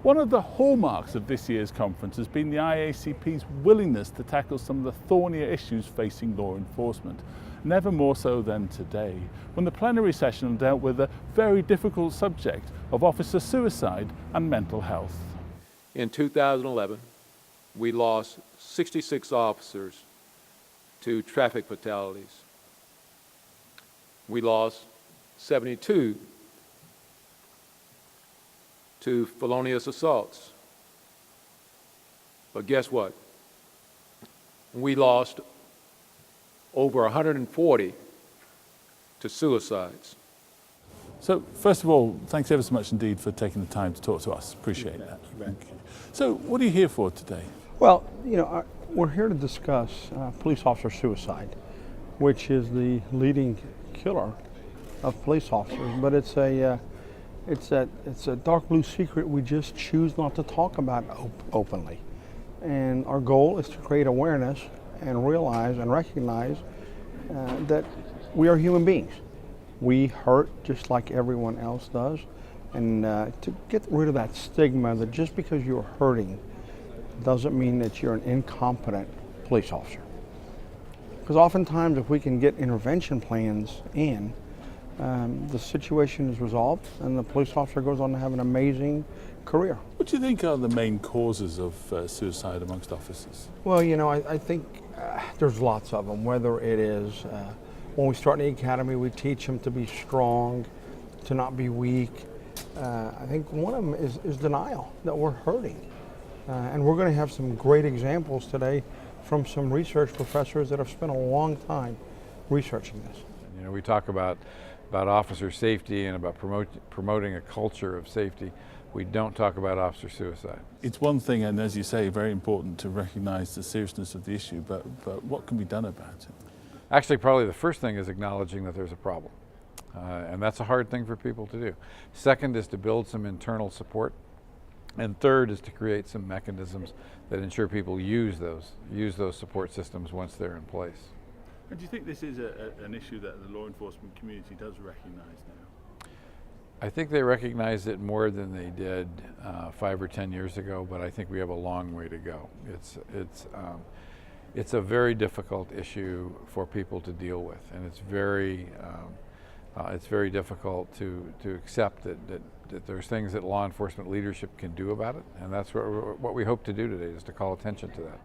One of the hallmarks of this year's conference has been the IACP's willingness to tackle some of the thornier issues facing law enforcement, never more so than today, when the plenary session dealt with the very difficult subject of officer suicide and mental health. In 2011, we lost 66 officers to traffic fatalities. We lost 72 to felonious assaults. But guess what? We lost over 140 to suicides. So first of all, thanks ever so much indeed for taking the time to talk to us. Appreciate that. Okay. So what are you here for today? Well, we're here to discuss police officer suicide, which is the leading killer of police officers, but it's a dark blue secret we just choose not to talk about openly. And our goal is to create awareness and realize and recognize that we are human beings. We hurt just like everyone else does, and to get rid of that stigma that just because you're hurting doesn't mean that you're an incompetent police officer. Because oftentimes if we can get intervention plans in, the situation is resolved and the police officer goes on to have an amazing career. What do you think are the main causes of suicide amongst officers? Well, I think there's lots of them, whether it is when we start in the academy, we teach them to be strong, to not be weak. I think one of them is denial, that we're hurting. And we're going to have some great examples today from some research professors that have spent a long time researching this. We talk about officer safety and about promoting a culture of safety. We don't talk about officer suicide. It's one thing, and as you say, very important to recognize the seriousness of the issue, but what can be done about it? Actually, probably the first thing is acknowledging that there's a problem. And that's a hard thing for people to do. Second is to build some internal support. And third is to create some mechanisms that ensure people use those support systems once they're in place. And do you think this is an issue that the law enforcement community does recognize now? I think they recognize it more than they did 5 or 10 years ago, but I think we have a long way to go. It's a very difficult issue for people to deal with, and it's very difficult to accept that there's things that law enforcement leadership can do about it, and that's what we hope to do today, is to call attention to that.